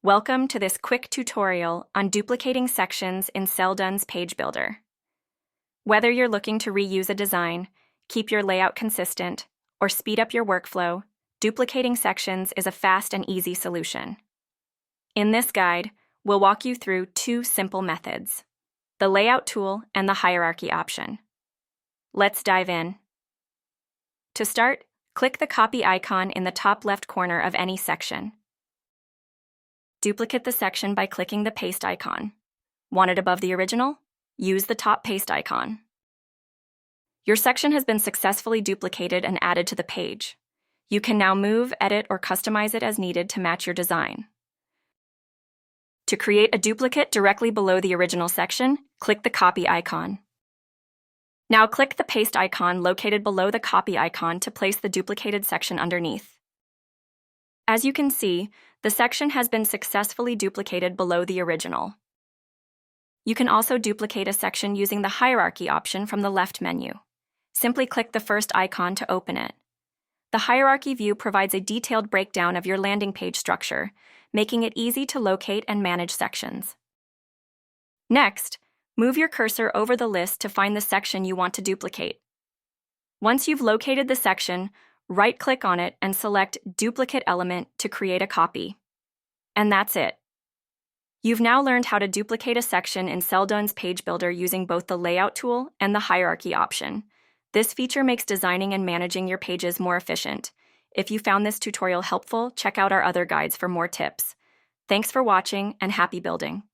Welcome to this quick tutorial on duplicating sections in Selldone's Page Builder. Whether you're looking to reuse a design, keep your layout consistent, or speed up your workflow, duplicating sections is a fast and easy solution. In this guide, we'll walk you through two simple methods: the Layout tool and the Hierarchy option. Let's dive in. To start, click the copy icon in the top left corner of any section. Duplicate the section by clicking the paste icon. Want it above the original? Use the top paste icon. Your section has been successfully duplicated and added to the page. You can now move, edit, or customize it as needed to match your design. To create a duplicate directly below the original section, click the copy icon. Now click the paste icon located below the copy icon to place the duplicated section underneath. As you can see, the section has been successfully duplicated below the original. You can also duplicate a section using the Hierarchy option from the left menu. Simply click the first icon to open it. The Hierarchy view provides a detailed breakdown of your landing page structure, making it easy to locate and manage sections. Next, move your cursor over the list to find the section you want to duplicate. Once you've located the section, right-click on it and select Duplicate Element to create a copy. And that's it. You've now learned how to duplicate a section in Selldone's Page Builder using both the Layout tool and the Hierarchy option. This feature makes designing and managing your pages more efficient. If you found this tutorial helpful, check out our other guides for more tips. Thanks for watching and happy building!